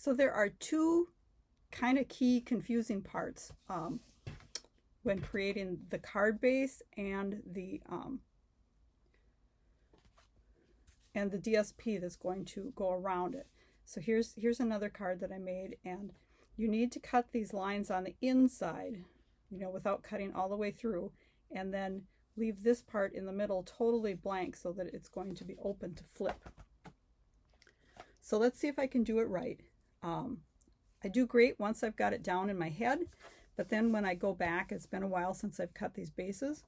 So there are two kind of key confusing parts when creating the card base and the DSP that's going to go around it. So here's another card that I made, and you need to cut these lines on the inside, you know, without cutting all the way through, and then leave this part in the middle totally blank so that it's going to be open to flip. So let's see if I can do it right. I do great once I've got it down in my head, but then when I go back, it's been a while since I've cut these bases,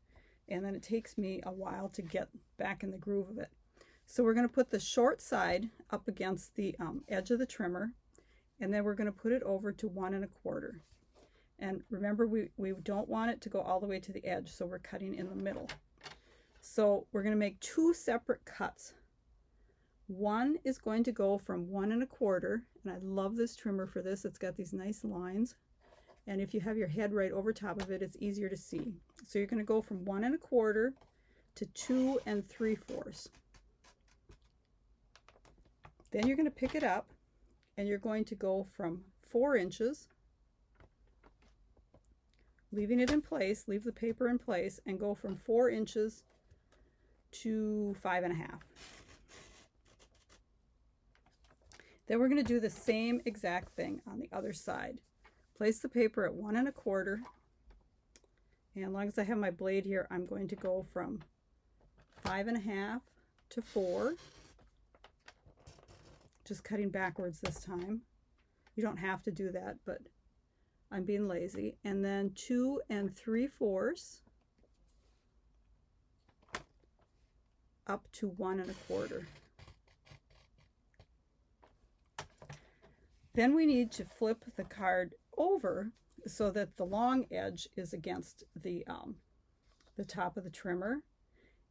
and then it takes me a while to get back in the groove of it. So we're going to put the short side up against the edge of the trimmer, and then we're going to put it over to 1 1/4. And remember, we don't want it to go all the way to the edge, so we're cutting in the middle. So we're going to make two separate cuts. One is going to go from 1 1/4, and I love this trimmer for this. It's got these nice lines, and if you have your head right over top of it, it's easier to see. So you're going to go from 1 1/4 to 2 3/4. Then you're going to pick it up, and you're going to go from 4 inches, leaving it in place, leave the paper in place, and go from 4 inches to 5 1/2. Then we're going to do the same exact thing on the other side. Place the paper at 1 1/4, and as long as I have my blade here, I'm going to go from 5 1/2 to 4. Just cutting backwards this time. You don't have to do that, but I'm being lazy. And then 2 3/4 up to 1 1/4. Then we need to flip the card over so that the long edge is against the top of the trimmer.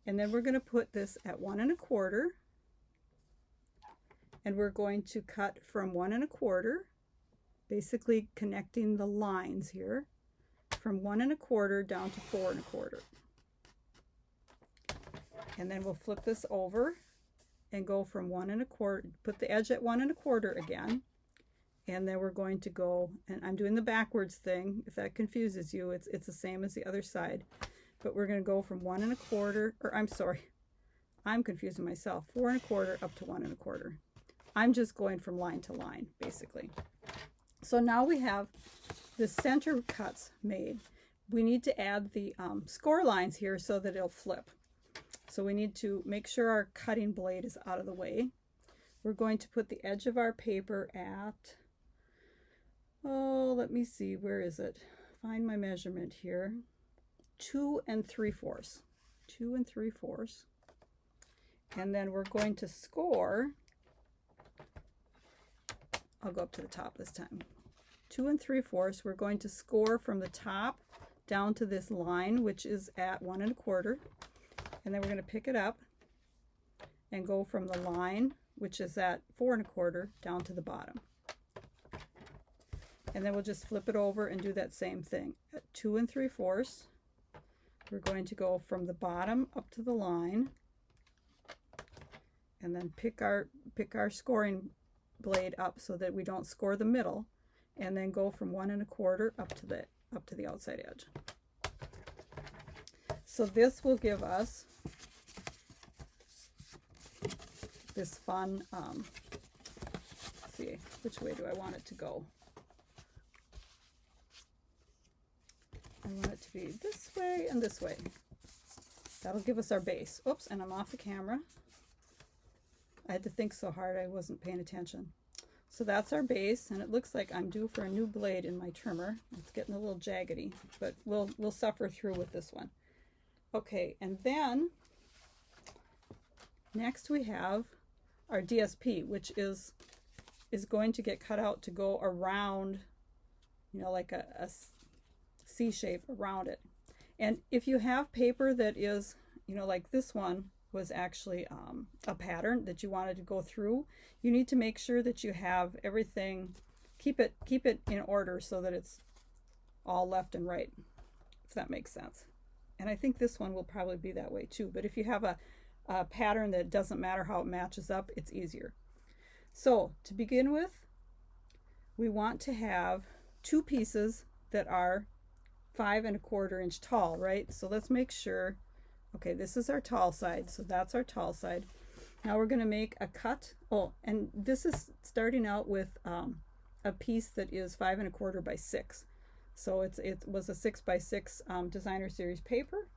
And then we're going to put this at 1 1/4. And we're going to cut from 1 1/4, basically connecting the lines here, from 1 1/4 down to 4 1/4. And then we'll flip this over and go from 1 1/4, put the edge at 1 1/4 again. And then we're going to go, and I'm doing the backwards thing. If that confuses you, it's the same as the other side. But we're going to go from 1 1/4, or I'm sorry, I'm confusing myself, 4 1/4 up to 1 1/4. I'm just going from line to line, basically. So now we have the center cuts made. We need to add the score lines here so that it'll flip. So we need to make sure our cutting blade is out of the way. We're going to put the edge of our paper at, oh, let me see, where is it? Find my measurement here. 2 3/4. 2 3/4. And then we're going to score. I'll go up to the top this time. 2 3/4. We're going to score from the top down to this line, which is at 1 1/4. And then we're going to pick it up and go from the line, which is at 4 1/4, down to the bottom. And then we'll just flip it over and do that same thing. At 2 3/4, we're going to go from the bottom up to the line, and then pick our scoring blade up so that we don't score the middle, and then go from 1 1/4 up to the outside edge. So this will give us this fun, let's see, which way do I want it to go? I want it to be this way and this way. That'll give us our base. Oops, and I'm off the camera. I had to think so hard I wasn't paying attention. So that's our base, and it looks like I'm due for a new blade in my trimmer. It's getting a little jaggedy, but we'll suffer through with this one. Okay, and then next we have our DSP, which is going to get cut out to go around, you know, like a C shape around it. And if you have paper that is, you know, like this one was actually a pattern that you wanted to go through, you need to make sure that you have everything, keep it in order so that it's all left and right, if that makes sense. And I think this one will probably be that way too, but if you have a pattern that doesn't matter how it matches up, it's easier. So to begin with, we want to have two pieces that are 5 1/4 inch tall, right? So let's make sure, okay, this is our tall side, so that's our tall side. Now we're going to make a cut. Oh, and this is starting out with a piece that is 5 1/4 by 6. So it was a 6 by 6 designer series paper.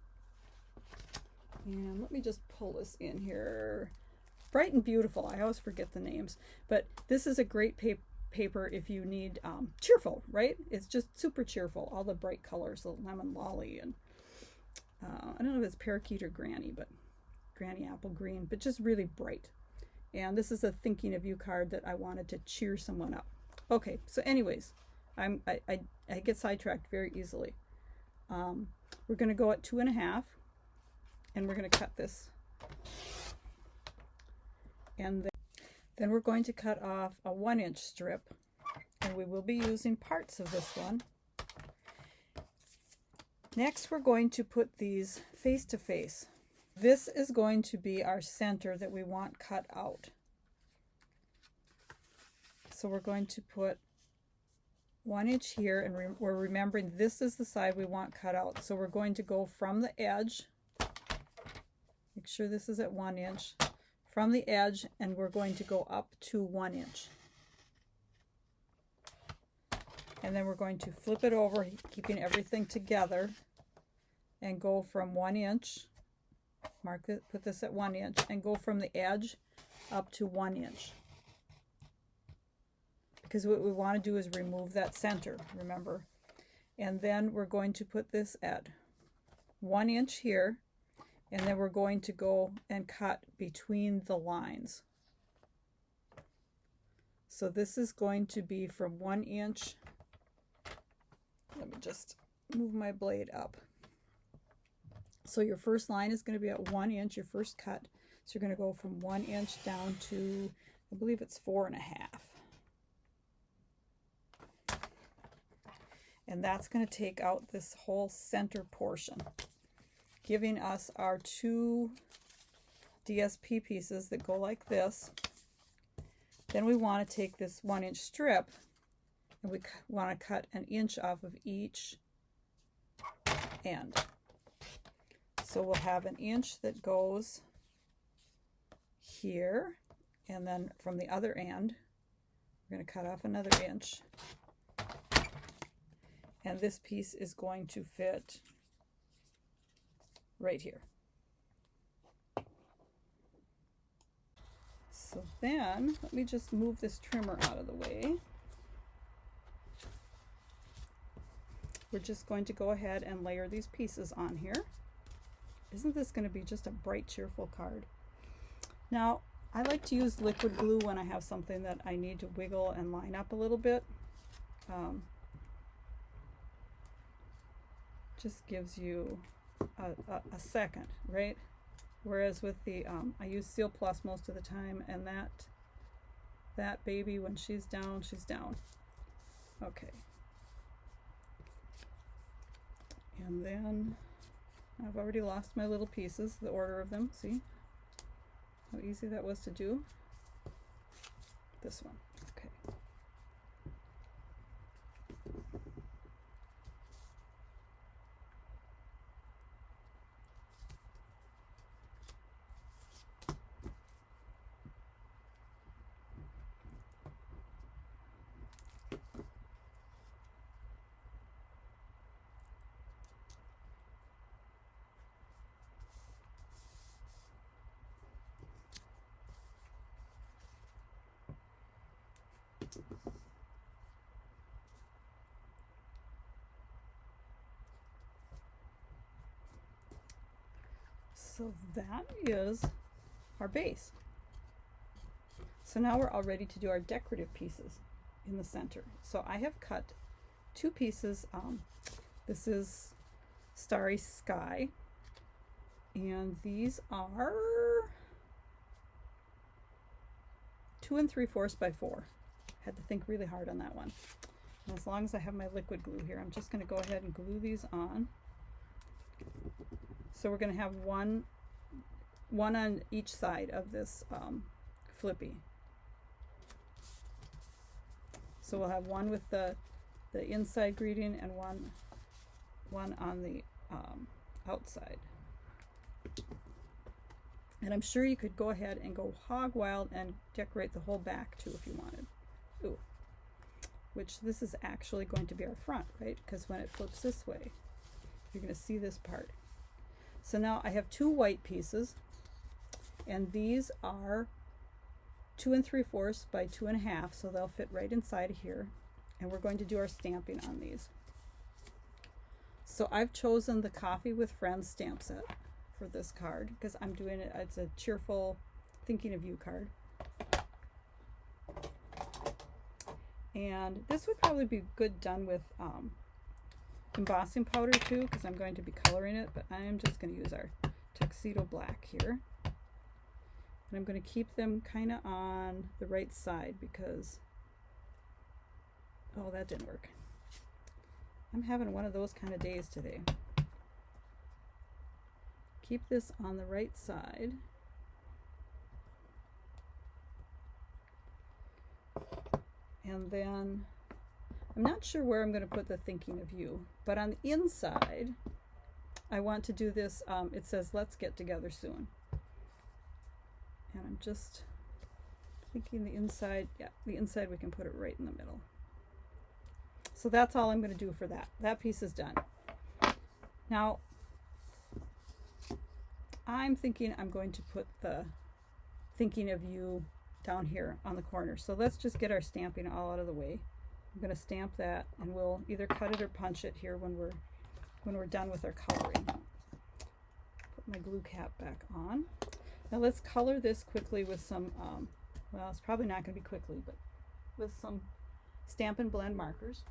And let me just pull this in here. Bright and Beautiful. I always forget the names, but this is a great paper if you need cheerful, right? It's just super cheerful. All the bright colors, the lemon lolly, and I don't know if it's parakeet or granny, but granny apple green, but just really bright. And this is a thinking of you card that I wanted to cheer someone up. Okay, so anyways, I get sidetracked very easily. We're going to go at 2 1/2, and we're going to cut this. And then we're going to cut off a 1 inch strip, and we will be using parts of this one. Next, we're going to put these face to face. This is going to be our center that we want cut out. So we're going to put 1 inch here, and we're remembering this is the side we want cut out. So we're going to go from the edge, make sure this is at 1 inch, from the edge, and we're going to go up to 1 inch. And then we're going to flip it over, keeping everything together, and go from 1 inch, mark it, put this at 1 inch, and go from the edge up to 1 inch. Because what we want to do is remove that center, remember. And then we're going to put this at 1 inch here, and then we're going to go and cut between the lines. So this is going to be from 1 inch. Let me just move my blade up. So your first line is going to be at 1 inch, your first cut. So you're going to go from 1 inch down to, I believe it's 4 1/2. And that's going to take out this whole center portion, giving us our two DSP pieces that go like this. Then we want to take this 1 inch strip, and we want to cut 1 inch off of each end. So we'll have 1 inch that goes here, and then from the other end, we're going to cut off another inch. And this piece is going to fit right here. So then, let me just move this trimmer out of the way. We're just going to go ahead and layer these pieces on here. Isn't this going to be just a bright, cheerful card? Now, I like to use liquid glue when I have something that I need to wiggle and line up a little bit. Just gives you a second, right? Whereas with the, I use Seal Plus most of the time, and that baby, when she's down, she's down. Okay. And then I've already lost my little pieces, the order of them. See how easy that was to do? This one. Okay. So that is our base. So now we're all ready to do our decorative pieces in the center. So I have cut two pieces. This is Starry Sky, and these are 2 3/4 by 4. Had to think really hard on that one. And as long as I have my liquid glue here, I'm just going to go ahead and glue these on. So we're going to have one on each side of this flippy. So we'll have one with the inside greeting and one on the outside. And I'm sure you could go ahead and go hog wild and decorate the whole back too if you wanted. Ooh. Which this is actually going to be our front, right? Because when it flips this way, you're going to see this part. So now I have 2 white pieces, and these are 2 3/4 by 2 1/2, so they'll fit right inside of here. And we're going to do our stamping on these. So I've chosen the Coffee with Friends stamp set for this card because I'm doing it, it's a cheerful thinking of you card. And this would probably be good done with embossing powder too, because I'm going to be coloring it, but I am just going to use our tuxedo black here. And I'm going to keep them kind of on the right side because, oh, that didn't work. I'm having one of those kind of days today. Keep this on the right side. And then, I'm not sure where I'm going to put the thinking of you, but on the inside, I want to do this, it says, let's get together soon. And I'm just thinking the inside, yeah, the inside we can put it right in the middle. So that's all I'm going to do for that. That piece is done. Now, I'm thinking I'm going to put the thinking of you down here on the corner. So let's just get our stamping all out of the way. I'm going to stamp that, and we'll either cut it or punch it here when we're done with our coloring. Put my glue cap back on. Now let's color this quickly with some, well, it's probably not going to be quickly, but with some Stampin' Blend markers.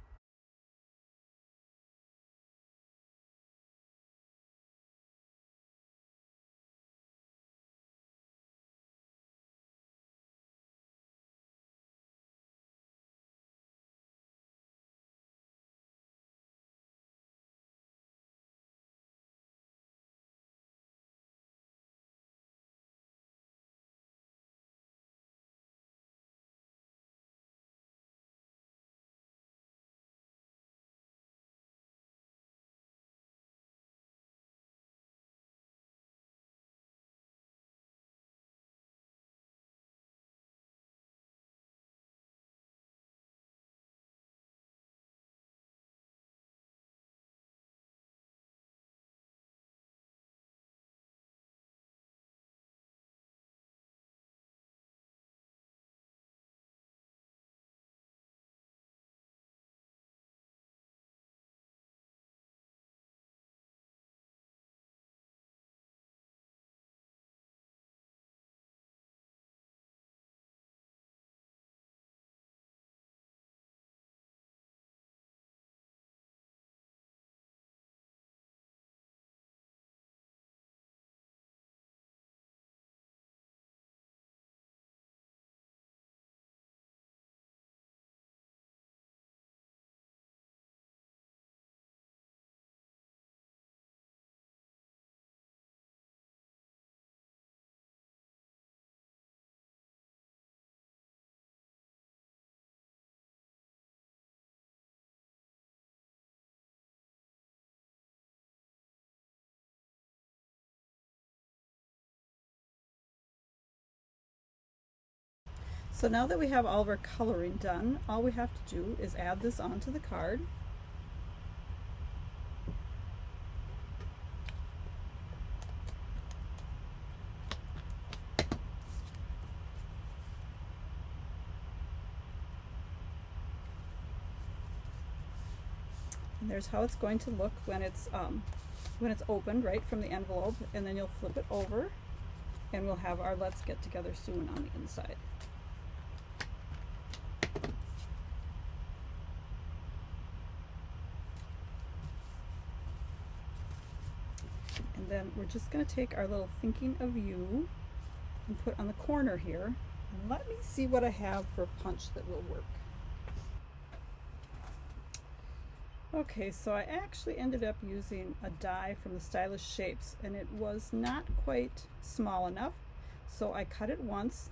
So now that we have all of our coloring done, all we have to do is add this onto the card. And there's how it's going to look when it's opened right from the envelope, and then you'll flip it over and we'll have our Let's Get Together Soon on the inside. And then we're just going to take our little Thinking of You and put on the corner here. And let me see what I have for a punch that will work. Okay, so I actually ended up using a die from the Stylish Shapes, and it was not quite small enough. So I cut it once,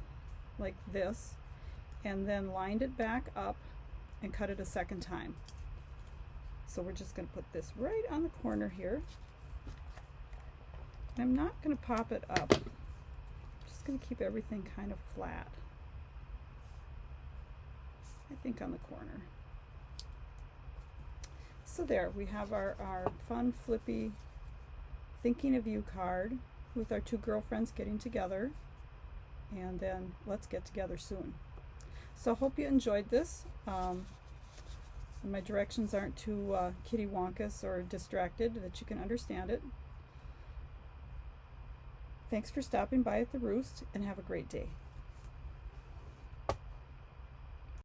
like this, and then lined it back up and cut it a second time. So we're just going to put this right on the corner here. I'm not going to pop it up. I'm just going to keep everything kind of flat. I think on the corner. So there, we have our fun, flippy, thinking of you card with our two girlfriends getting together. And then let's get together soon. So hope you enjoyed this. My directions aren't too kitty wonkus or distracted, that you can understand it. Thanks for stopping by at the Roost, and have a great day.